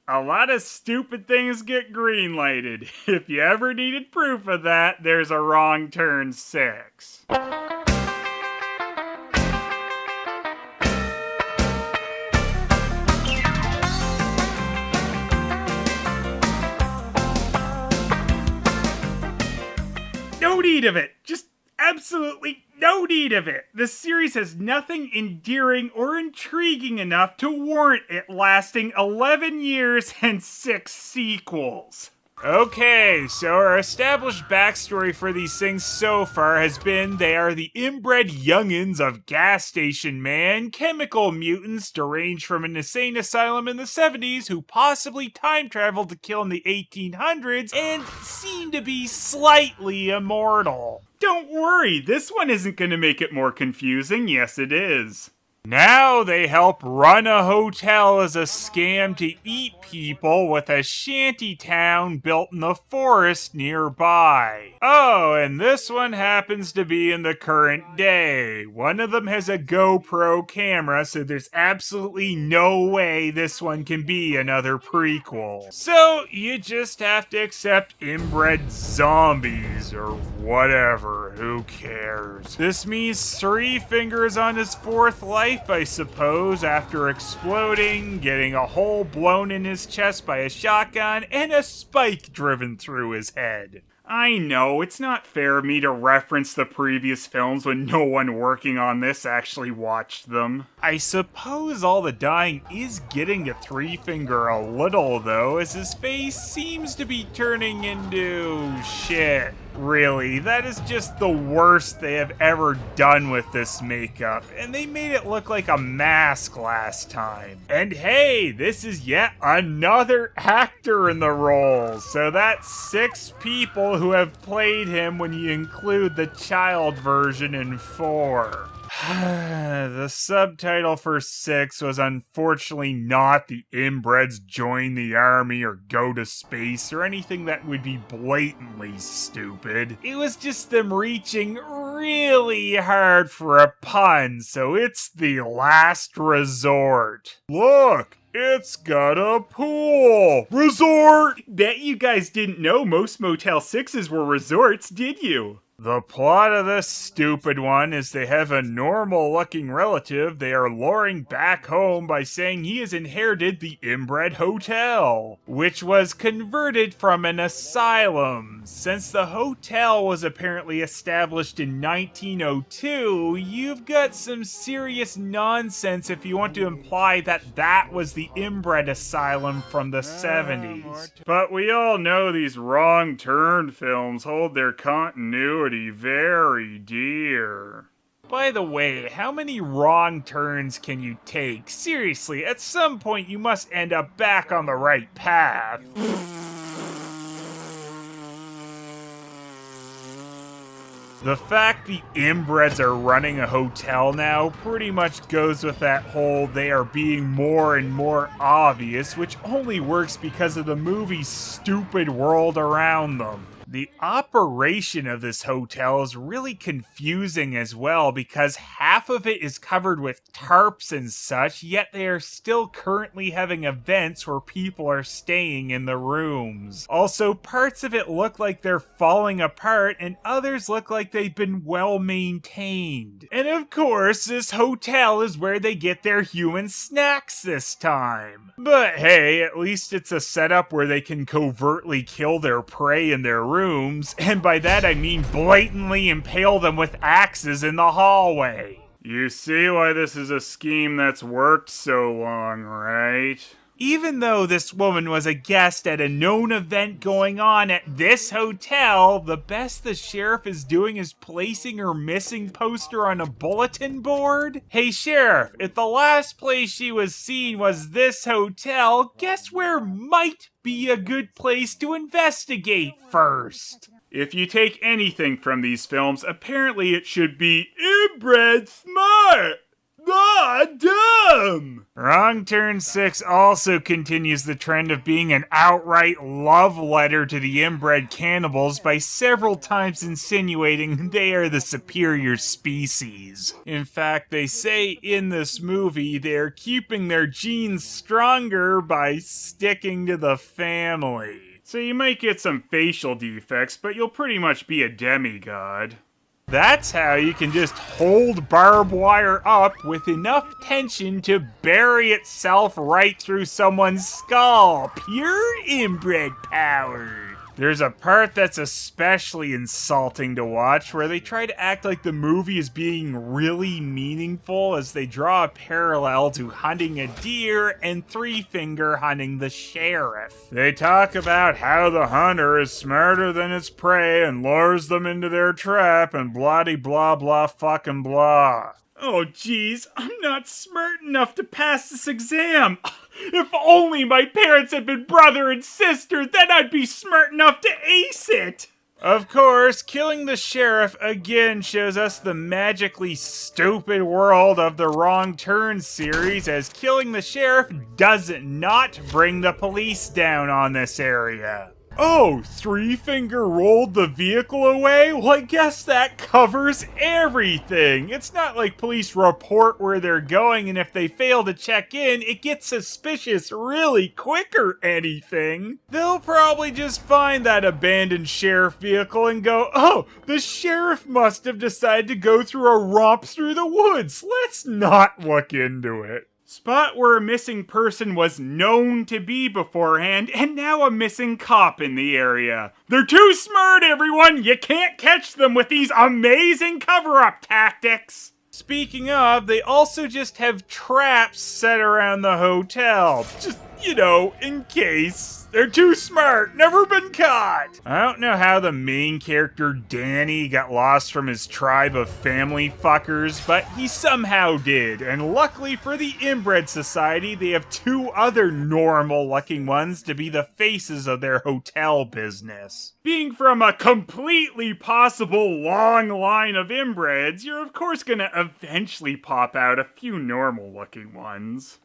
A lot of stupid things get greenlighted. If you ever needed proof of that, there's a Wrong Turn 6. No need of it! Just absolutely no need of it! The series has nothing endearing or intriguing enough to warrant it lasting 11 years and 6 sequels. Okay, so our established backstory for these things so far has been they are the inbred youngins of Gas Station Man, chemical mutants deranged from an insane asylum in the 70s who possibly time traveled to kill in the 1800s and seem to be slightly immortal. Don't worry, this one isn't going to make it more confusing. Yes, it is. Now they help run a hotel as a scam to eat people with a shanty town built in the forest nearby. Oh, and this one happens to be in the current day. One of them has a GoPro camera, so there's absolutely no way this one can be another prequel. So you just have to accept inbred zombies or whatever, who cares? This means 3 fingers on his 4th life, I suppose, after exploding, getting a hole blown in his chest by a shotgun, and a spike driven through his head. I know, it's not fair of me to reference the previous films when no one working on this actually watched them. I suppose all the dying is getting to 3-finger a little, though, as his face seems to be turning into shit. Really, that is just the worst they have ever done with this makeup, and they made it look like a mask last time. And hey, this is yet another actor in the role, so that's 6 people who have played him when you include the child version in 4. The subtitle for 6 was unfortunately not the inbreds join the army or go to space or anything that would be blatantly stupid. It was just them reaching really hard for a pun, so it's the last resort. Look! It's got a pool! Resort! Bet you guys didn't know most Motel 6s were resorts, did you? The plot of this stupid one is they have a normal-looking relative they are luring back home by saying he has inherited the inbred hotel, which was converted from an asylum. Since the hotel was apparently established in 1902, you've got some serious nonsense if you want to imply that that was the inbred asylum from the 70s. But we all know these wrong turn films hold their continuity very dear. By the way, how many wrong turns can you take? Seriously, at some point you must end up back on the right path. The fact the inbreds are running a hotel now pretty much goes with that whole they are being more and more obvious, which only works because of the movie's stupid world around them. The operation of this hotel is really confusing as well because half of it is covered with tarps and such, yet they are still currently having events where people are staying in the rooms. Also, parts of it look like they're falling apart and others look like they've been well maintained. And of course, this hotel is where they get their human snacks this time. But hey, at least it's a setup where they can covertly kill their prey in their rooms, and by that I mean blatantly impale them with axes in the hallway. You see why this is a scheme that's worked so long, right? Even though this woman was a guest at a known event going on at this hotel, the best the sheriff is doing is placing her missing poster on a bulletin board. Hey sheriff, if the last place she was seen was this hotel, guess where might be a good place to investigate first? If you take anything from these films, apparently it should be inbred smart. Ah, dumb! Wrong Turn 6 also continues the trend of being an outright love letter to the inbred cannibals by several times insinuating they are the superior species. In fact, they say in this movie they're keeping their genes stronger by sticking to the family. So you might get some facial defects, but you'll pretty much be a demigod. That's how you can just hold barbed wire up with enough tension to bury itself right through someone's skull. Pure inbred power. There's a part that's especially insulting to watch where they try to act like the movie is being really meaningful as they draw a parallel to hunting a deer and Three Finger hunting the sheriff. They talk about how the hunter is smarter than its prey and lures them into their trap and bloody blah blah fucking blah. Oh geez, I'm not smart enough to pass this exam. If only my parents had been brother and sister, then I'd be smart enough to ace it! Of course, killing the sheriff again shows us the magically stupid world of the Wrong Turn series, as killing the sheriff does not bring the police down on this area. Oh, Three Finger rolled the vehicle away? Well, I guess that covers everything. It's not like police report where they're going, and if they fail to check in, it gets suspicious really quick or anything. They'll probably just find that abandoned sheriff vehicle and go, oh, the sheriff must have decided to go through a romp through the woods. Let's not look into it. Spot where a missing person was known to be beforehand, and now a missing cop in the area. They're too smart, everyone! You can't catch them with these amazing cover-up tactics! Speaking of, they also just have traps set around the hotel. Just, in case. They're too smart, never been caught! I don't know how the main character, Danny, got lost from his tribe of family fuckers, but he somehow did, and luckily for the Inbred Society, they have two other normal-looking ones to be the faces of their hotel business. Being from a completely possible long line of inbreds, you're of course gonna eventually pop out a few normal-looking ones.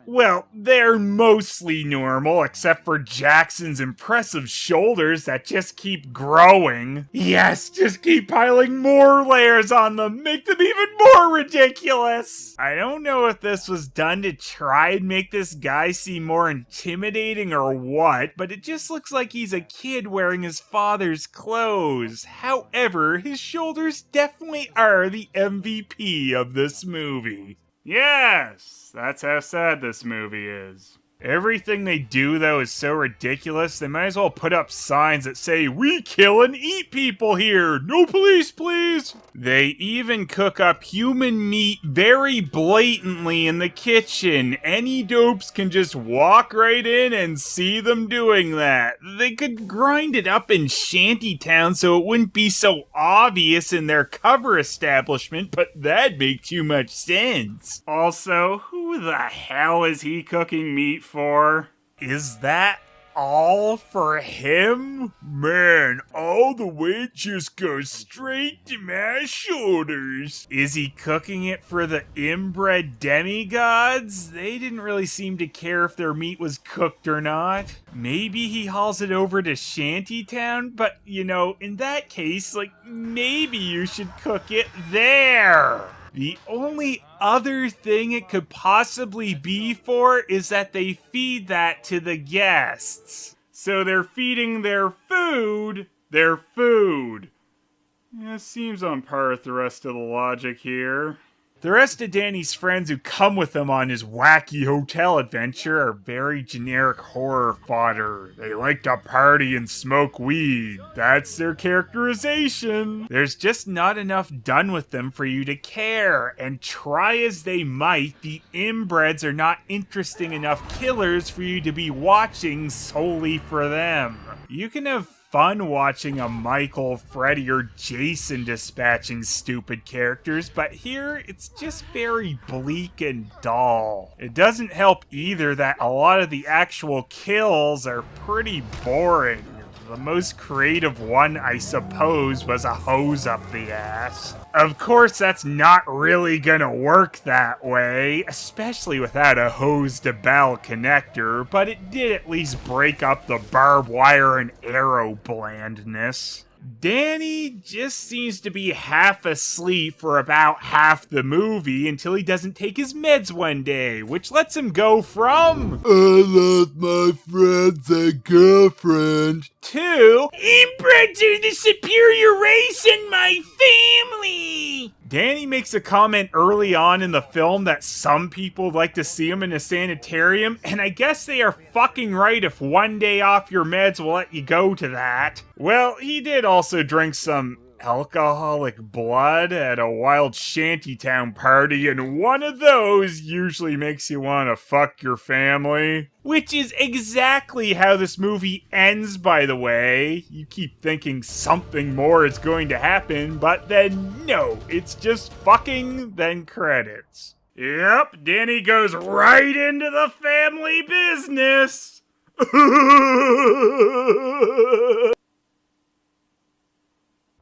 Well, they're mostly normal, except for Jackson's impressive shoulders that just keep growing. Yes, just keep piling more layers on them, make them even more ridiculous! I don't know if this was done to try and make this guy seem more intimidating or what, but it just looks like he's a kid wearing his father's clothes. However, his shoulders definitely are the MVP of this movie. Yes, that's how sad this movie is. Everything they do, though, is so ridiculous, they might as well put up signs that say, "We kill and eat people here! No police, please!" They even cook up human meat very blatantly in the kitchen. Any dopes can just walk right in and see them doing that. They could grind it up in shantytown so it wouldn't be so obvious in their cover establishment, but that'd make too much sense. Also, who the hell is he cooking meat for? Is that all for him? Man, all the weight just goes straight to my shoulders. Is he cooking it for the inbred demigods? They didn't really seem to care if their meat was cooked or not. Maybe he hauls it over to Shantytown, but in that case, maybe you should cook it there. The only other thing it could possibly be for is that they feed that to the guests. So they're feeding their food. Yeah, seems on par with the rest of the logic here. The rest of Danny's friends who come with him on his wacky hotel adventure are very generic horror fodder. They like to party and smoke weed. That's their characterization. There's just not enough done with them for you to care, and try as they might, the inbreds are not interesting enough killers for you to be watching solely for them. You can have fun watching a Michael, Freddy, or Jason dispatching stupid characters, but here it's just very bleak and dull. It doesn't help either that a lot of the actual kills are pretty boring. The most creative one, I suppose, was a hose up the ass. Of course, that's not really gonna work that way, especially without a hose-to-bell connector, but it did at least break up the barbed wire and arrow blandness. Danny just seems to be half asleep for about half the movie until he doesn't take his meds one day, which lets him go from "I lost my friends and girlfriend" to "inbreds are the superior race in my family." Danny makes a comment early on in the film that some people would like to see him in a sanitarium, and I guess they are fucking right if one day off your meds will let you go to that. Well, he did also drink some alcoholic blood at a wild shantytown party, and one of those usually makes you want to fuck your family. Which is exactly how this movie ends, by the way. You keep thinking something more is going to happen, but then no, it's just fucking, then credits. Yep, Danny goes right into the family business.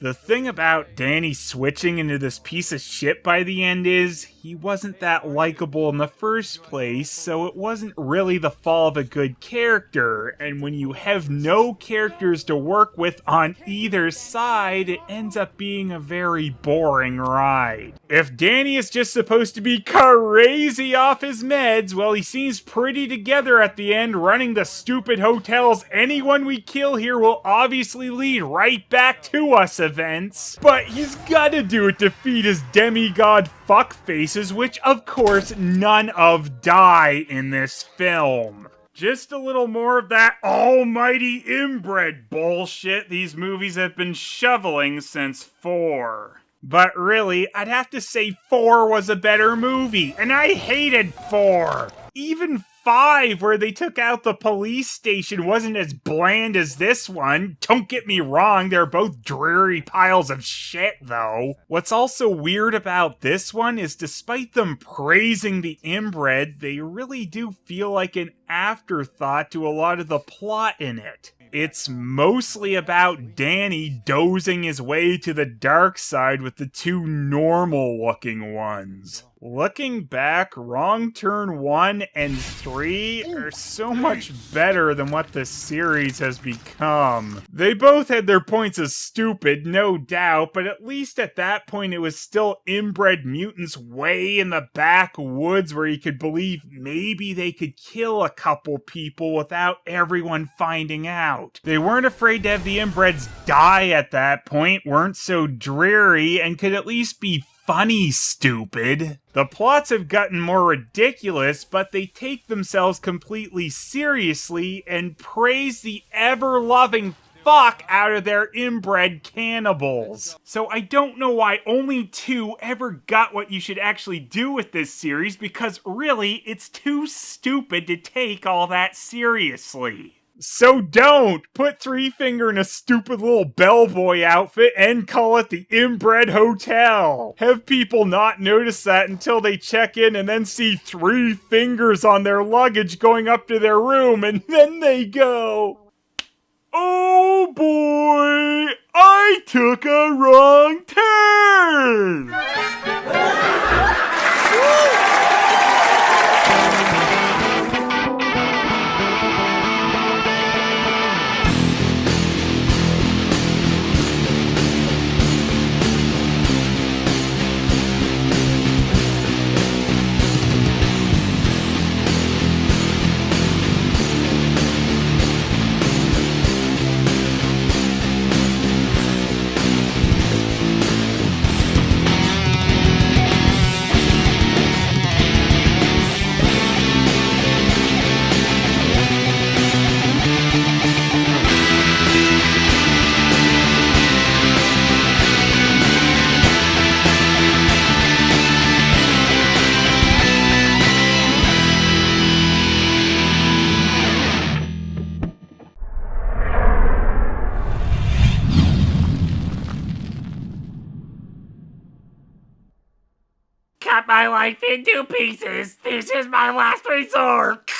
The thing about Danny switching into this piece of shit by the end is, he wasn't that likable in the first place, so it wasn't really the fall of a good character, and when you have no characters to work with on either side, it ends up being a very boring ride. If Danny is just supposed to be crazy off his meds, well, he seems pretty together at the end, running the stupid hotels anyone we kill here will obviously lead right back to us events. But he's gotta do it to feed his demigod fuckfaces, which of course none of die in this film. Just a little more of that almighty inbred bullshit these movies have been shoveling since 4. But really, I'd have to say 4 was a better movie, and I hated 4. Even 5, where they took out the police station, wasn't as bland as this one. Don't get me wrong, they're both dreary piles of shit, though. What's also weird about this one is despite them praising the inbred, they really do feel like an afterthought to a lot of the plot in it. It's mostly about Danny dozing his way to the dark side with the two normal-looking ones. Looking back, Wrong Turn 1 and 3 are so much better than what the series has become. They both had their points as stupid, no doubt, but at least at that point it was still inbred mutants way in the backwoods where you could believe maybe they could kill a couple people without everyone finding out. They weren't afraid to have the inbreds die at that point, weren't so dreary, and could at least be funny stupid. The plots have gotten more ridiculous, but they take themselves completely seriously and praise the ever-loving fuck out of their inbred cannibals. So I don't know why only 2 ever got what you should actually do with this series, because really, it's too stupid to take all that seriously. So don't! Put Three Finger in a stupid little bellboy outfit and call it the Inbred Hotel. Have people not notice that until they check in and then see 3 fingers on their luggage going up to their room, and then they go, "Oh boy, I took a wrong turn!" Cut my life into pieces. This is my last resort.